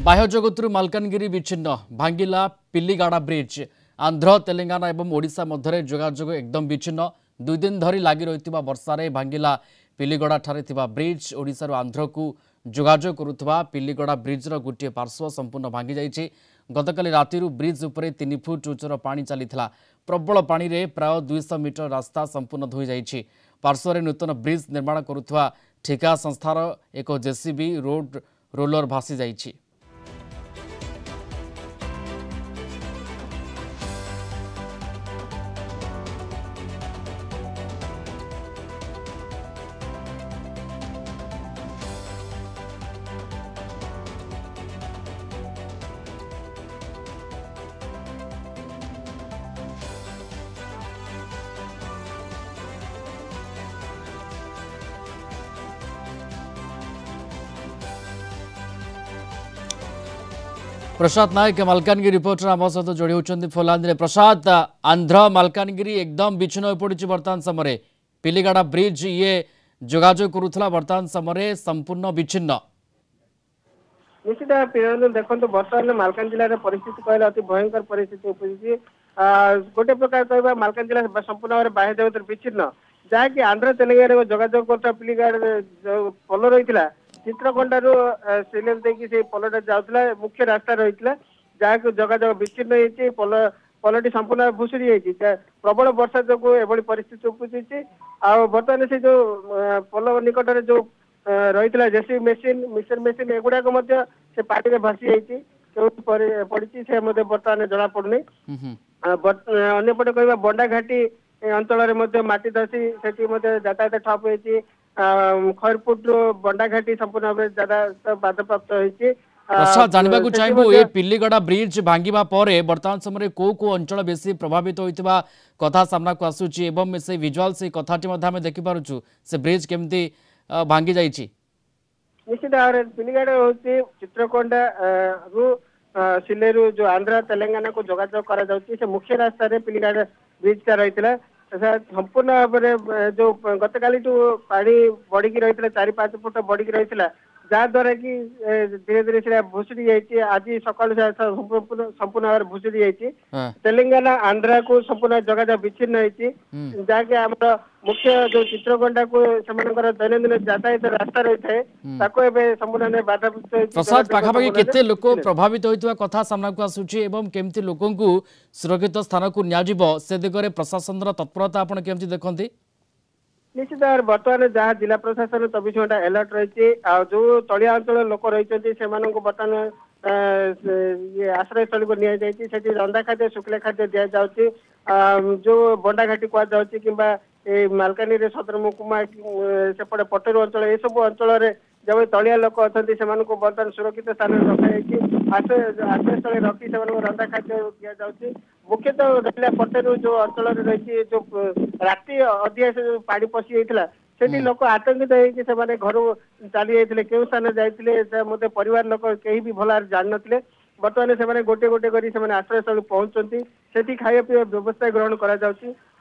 बाह्य जगतु मालकानगिरी विच्छिन्न भांगिला पिल्लीगाड़ा ब्रिज आंध्र तेलंगाना एवं ओडिशा मध्य जोगाजोग एकदम विच्छिन्न 2 दिन धरी लगी रही वर्षारे भांगिला पिल्लीगड़ा ठारे थिबा ब्रिज ओडिशा आंध्र को जोगाजोग करुवा पिल्लीगड़ा ब्रिजर गोटे पार्श्व संपूर्ण भांगी जाइए। गतकाली राति ब्रिज उपरे 3 फुट उच्चर पानी चलीथिला। प्रबल पानी रे प्राय 200 मीटर रास्ता संपूर्ण धोई जाइए। पार्श्व नूतन ब्रिज निर्माण करुवा ठिका संस्थार एक जेसीबी रोड रोलर भासी जाइए। प्रसाद नायक मालकानगिरी रिपोर्टर आम सहित जोड़ी होती फोलांदी। प्रसाद आंध्र मालकानगिरी एकदम विच्छिन्न हो पड़ी बर्तमान समय पिल्लीगाड़ा ब्रिज ये जोगाजोग करुला बर्तमान समय संपूर्ण विच्छिन्न। निश्चित देखो बर्तमान मालकान जिले परिस्थिति कहले अति भयंकर परिस्थिति उपजी गोटे प्रकार कह मालकान जिला संपूर्ण भाव बाह्य जगत विच्छिन्न जहाँकि आंध्र तेलंगाना जोगाजोग कर पिल्लीगाड़ पोल रही चित्रकोंडारू सिलेट देखिए से पोलटा जाऊला मुख्य रास्ता रही जहाँ जोगाजोग विच्छिन्न होती पोलटी संपूर्ण भुशुड़ी होती प्रबल वर्षा जो एभली परिस्थिति उपजी बर्तमान से जो पोल निकट में जो रही जेसी मेसीन मिक्सर मेसीन एगुड़ाक से पानी में भासी जाती पड़ी से बर्तमान जना पड़ुनी। अंपटे कह बंडा घाटी अंचल माटी धसी से यातायात ठप होती खैरपुट बंडा घाटी संपूर्ण भाव यातायात बाधाप्राप्त होती। प्रसाद जानवा चाहबू ये पिल्लीगड़ा ब्रिज भांगा पर बर्तमान समय को अंचल बेसी प्रभावित होता कथा सामना को आसूची एवं से विजुआल से कथाटी देखिपु से ब्रिज केमती भांगी जाइए। निश्चित भाव में पिल्लीगाड़ा हूँ चित्रकोंडा रु सिलेरू जो आंध्र तेलंगाना को जोगाजोग कर मुख्य रास्ता पिल्लीगाड़ा ब्रिजटा रही संपूर्ण भाव में जो गतकाली पानी बढ़ी रही 4-5 फुट बढ़ी रही जहाद्वारा कि धीरे धीरे से भुशुड़ी जाइए। आज सकाल संपूर्ण भाव भुशुड़ी जाइए। तेलंगाना आंध्रा को संपूर्ण जोगाजोग विच्छिन्न होती जहाँकि आम मुख्य जो चित्रकोंडा को दैनंदिन यातायात रास्ता रही है संपूर्ण बाधाप्राप्त। प्रसाद पाखापाखि केते लोक प्रभावित होइतबा कथा सामना को आसुची एवं केमती लोकन को सुरक्षित स्थान को न्याजिबो से दिगरे प्रशासन तत्परता आपण केमती देखंती। निश्चित भाव बर्तमान जहाँ जिला प्रशासन 24 घंटा अलर्ट रही जो तलिया अंचल लोक रही बर्तमान ये आश्रयस्थल को नि रंधा खाद्य शुक्ला खाद्य दि जाऊँगी जो बंडा घाटी कहुच्छी कि मालकानगिरी सदर मुकुमा सेपटे पटेरू अंचल ये सब अंचल जब तलिया लोक अच्छा से बर्तमान सुरक्षित स्थान रखा आश्रयस्थल रखी से रंधा खाद्य दि जाऊँगी। मुख्यतः रहा पटेरू जो अंचल रही जो राति अधिक से पानी पशि जाता से लोक आतंकित होने घर चली जाते क्यों स्थान जाते परिवार लोक कहीं भी भल जान नी बर्तमान से गोटे गोटे कर आश्रयस्थल पहुंचती से खाया पीवा व्यवस्था ग्रहण कर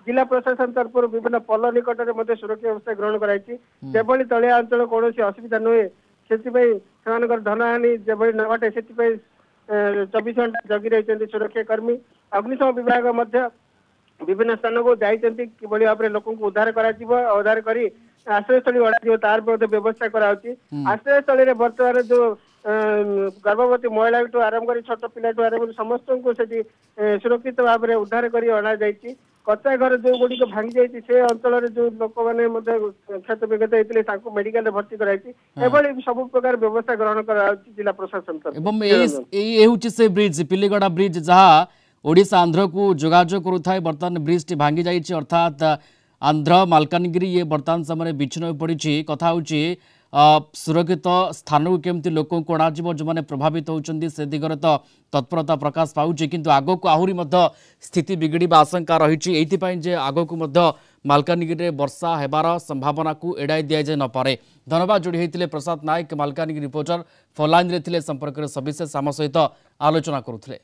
जिला प्रशासन तरफ विभिन्न पोल निकट में सुरक्षा व्यवस्था ग्रहण कर तलिया अंचल कौन असुविधा नुहे से धनहानि जब न घटे से 24 घंटा जगी रही सुरक्षा कर्मी अग्निशम विभाग विभिन्न स्थान को जाती कि भाव में लोक उद्धार उद्धार कर आश्रयस्थल अड़ा तार व्यवस्था कराई। आश्रयस्थल बर्तमान जो गर्भवती महिला आरंभ कर छोट पिला आरंभ समस्त को सुरक्षित भाव में उद्धार कर अणा जाइए। कच्चा घर जो गुड़िक भांगी जाइए से अंचल जो लोक मैंने क्षत विगत होते मेडिकल भर्ती कराई सब प्रकार व्यवस्था ग्रहण कर जिला प्रशासन से ब्रिज पिल्लीगड़ा ब्रिज जहाँ ओडिशा आंध्र को जोगाजोग करुए बर्तमान ब्रिज टी भांगी जाइए अर्थात आंध्र मालकानगिरी ये बर्तमान समय विच्छिन्न हो पड़ी कथा होची सुरक्षित स्थान को केमती लोक को अणा जो मैंने प्रभावित होती से दिगरे तो तत्परता प्रकाश पाऊँच किंतु आग को आहरी स्थिति बिगड़ आशंका रही आग को मालकानगिरी वर्षा हेबार संभावना को एड़ाई दि जाए नपे। धन्यवाद जोड़ी होते प्रसाद नायक मालकानगिरी रिपोर्टर फोनलाइन रे संपर्क सविशेष आम सहित आलोचना करुले।